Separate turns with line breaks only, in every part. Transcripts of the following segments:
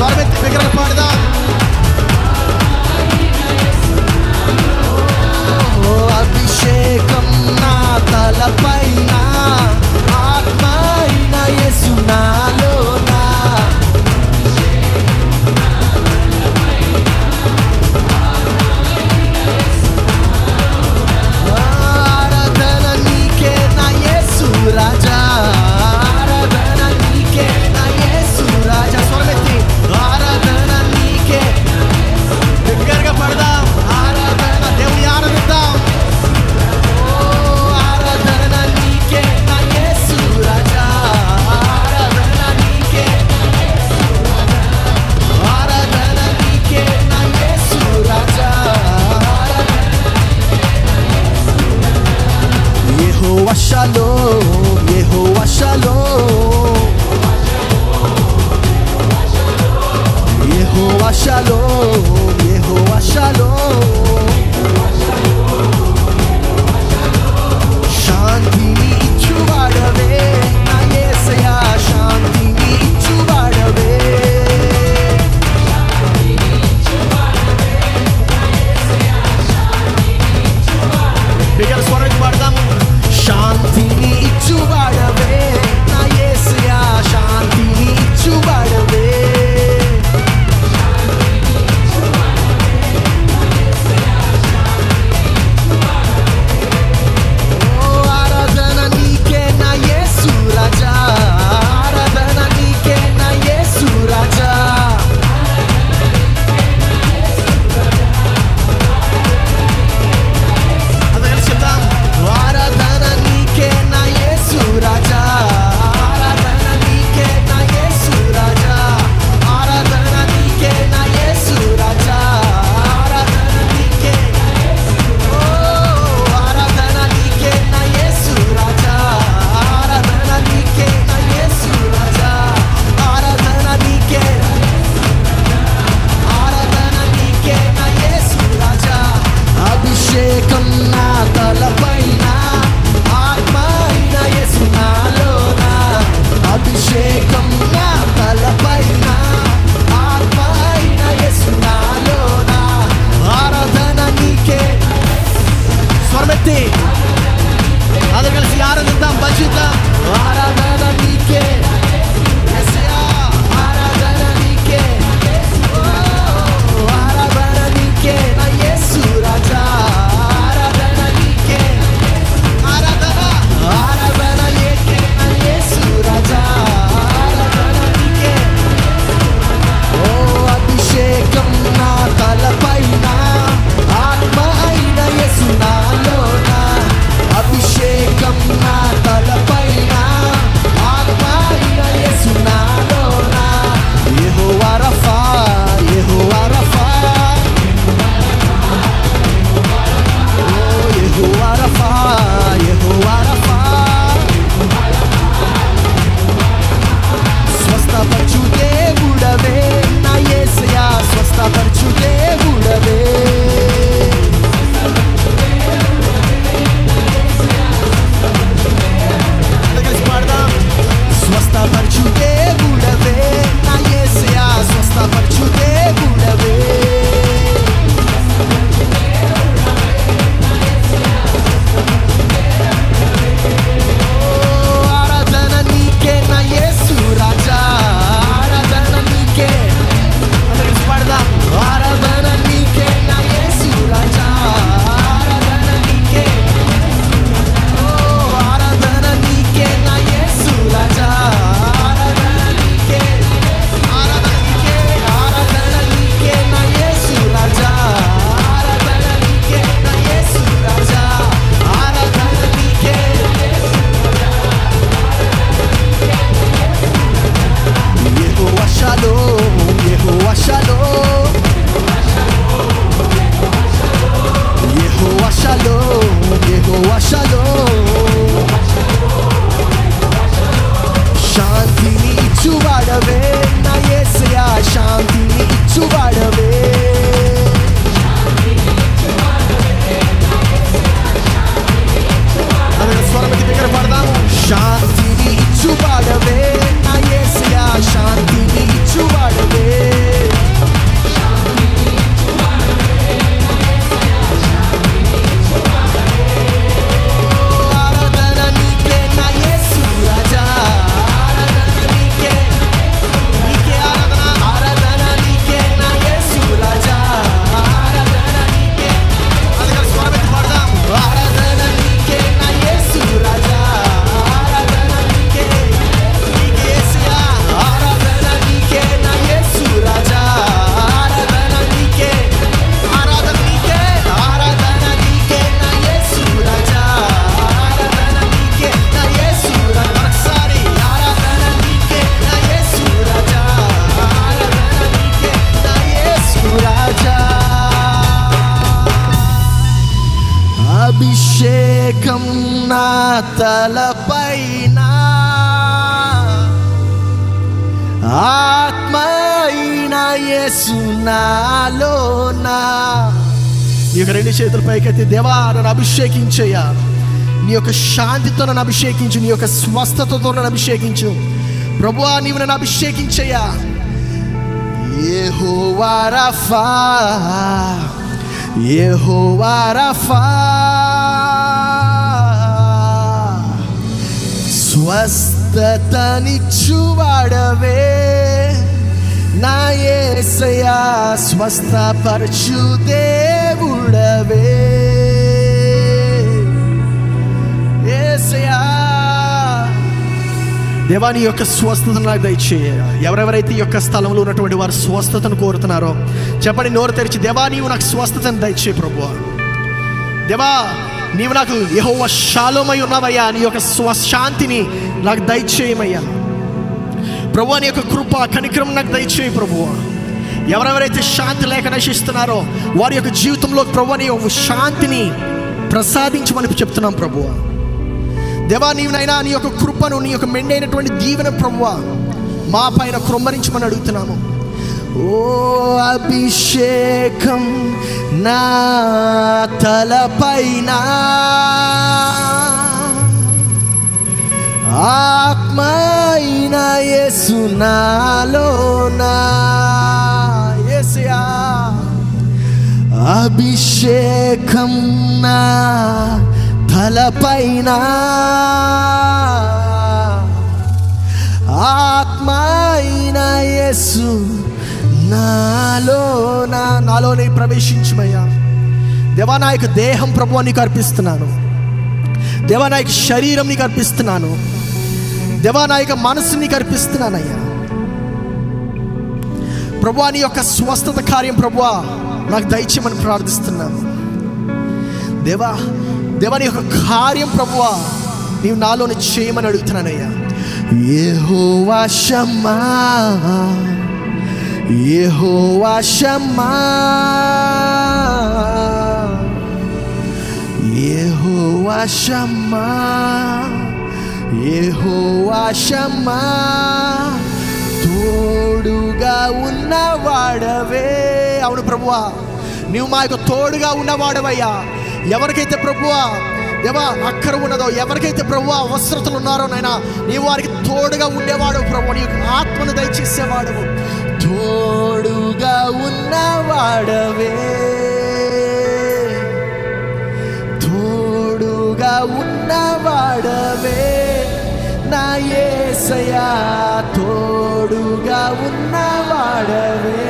స్వరమెత్తి బిగ్గరగా పాడదాం. అభిషేకం నా తలపైన, ఆత్మ అయిన యేసు నాలోనా. ఆరాధన నీకే నా యేసు రాజా, ఆరాధన నీకే నా యేసు రాజా. స్వరమెత్తి ఆరాధన నీకే, దగ్గరగా పడదాం. ఆరాధన దేవుని ఆరాధిద్దాం. ఆరాధన నీకే నా యేసు రాజా, ఆరాధన నీకే, ఆరాధన నీకే నా యేసు రాజా. యెహోవా షలోమ్, యెహోవా షలోమ్, యెహోవా షలోమ్, యెహోవా షలోమ్. శాంతిని ఇచ్చువాడవే నా యేసయ్యా, శాంతిని ఇచ్చువాడవే. బిగ్గర స్వరం పాడదాము. శాంతిని ఇచ్చువాడవే నా యేసయ్యా, శాంతిని ఇచ్చువాడవే. అభిషేకం నా తలపైన, ఆత్మ అయిన యేసు నాలోన. నీ యొక్క రెండు చేతుల పైకెత్తి, దేవా నన్ను అభిషేకించయ్యా, నీ యొక్క శాంతితో నన్ను అభిషేకించు, నీ యొక్క స్వస్థతతో నన్ను అభిషేకించు ప్రభువా, నీవు నన్ను అభిషేకించయ్యా. యెహోవా రఫా, యెహోవా రఫా, స్వస్థతనిచ్చువాడవే నా యేసయ్యా, స్వస్థపరచు దేవుడవే యేసయ్యా. దేవా నీ యొక్క స్వస్థతను నాకు దయచేయ. ఎవరెవరైతే ఈ యొక్క స్థలంలో ఉన్నటువంటి వారు స్వస్థతను కోరుతున్నారో చెప్పండి నోరు తెరిచి, దేవా నీవు నాకు స్వస్థతను దయచేయ ప్రభువా. దేవా నీవు నాకు యెహోవా షాలోమై ఉన్నావయ్యా, నీ యొక్క స్వశాంతిని నాకు దయచేయమయ్యా ప్రభువా. నీ యొక్క కృప కనికరం నాకు దయచేయ ప్రభువా. ఎవరెవరైతే శాంతి లేక నశిస్తున్నారో వారి యొక్క జీవితంలో ప్రభువా నీ యొక్క శాంతిని ప్రసాదించమని చెప్తున్నాం ప్రభువా. దేవా నీవునైనా నీ యొక్క కృపను, నీ యొక్క మెండైనటువంటి దీవెన ప్రభువా మా పైన కృమ్మరించమని అడుగుతున్నాము. ఓ అభిషేకం నా తలపైన, ఆత్మ అయిన యేసు నాలోన, యేసయ్యా అభిషేకం నా తలపైన, ఆత్మ అయిన యేసు నాలోన, నాలోనే ప్రవేశించుమయ్యా. దేవా నా యొక్క దేహం ప్రభువా నీకు అర్పిస్తున్నాను, దేవా నా యొక్క శరీరం నీకు అర్పిస్తున్నాను, దేవా నా యొక్క మనసు నీకు అర్పిస్తున్నానయ్యా ప్రభువా. నీ యొక్క స్వస్థత కార్యం ప్రభువా నాకు దయచేయమని ప్రార్థిస్తున్నాను. దేవా దేవా నీ యొక్క కార్యం ప్రభువా నీవు నాలోని చేయమని అడుగుతున్నానయ్యా. యెహోవా షమ్మా, యెహోవా షమ్మా, యెహోవా షమ్మా, యెహోవా షమ్మా, తోడుగా ఉన్నవాడవే. అవును ప్రభువా నీవు మా యొక్క తోడుగా ఉన్నవాడవయ్యా. ఎవరికైతే ప్రభువా దేవా అక్కర ఉన్నదో, ఎవరికైతే ప్రభువా అవసరతలు ఉన్నారో నైనా నీవు వారికి తోడుగా ఉండేవాడు ప్రభువా. నీ యొక్క ఆత్మను దయచేసేవాడు, తోడుగా ఉన్నవాడవే, తోడుగా ఉన్నవాడవే నా యేసయ్యా, తోడుగా ఉన్నవాడవే.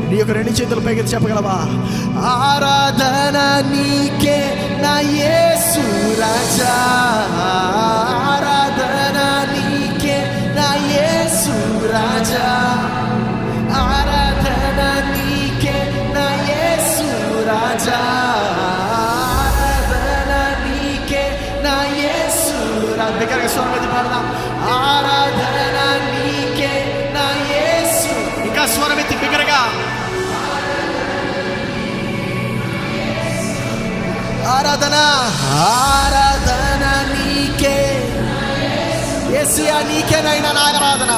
నీ యొక్క రెండు చేతుల పైకి చెప్పగలవా? ఆరాధన నీకే నా యేసు రాజా, ఆరాధన నీకే నా యేసు రాజా, ఆరాధన నీకే నా యేసు రాజా, ఆరాధన నీకే నా యేసు రాజా. దగ్గరగా స్వరం పాడదాం. ఆరాధన నీకే నా యేసు. ఇంకా స్వరం ఎత్తి బిగ్గరగా ఆరాధన, ఆరాధన నీకే యేసయ్యా, నీకేనైనా నా ఆరాధన.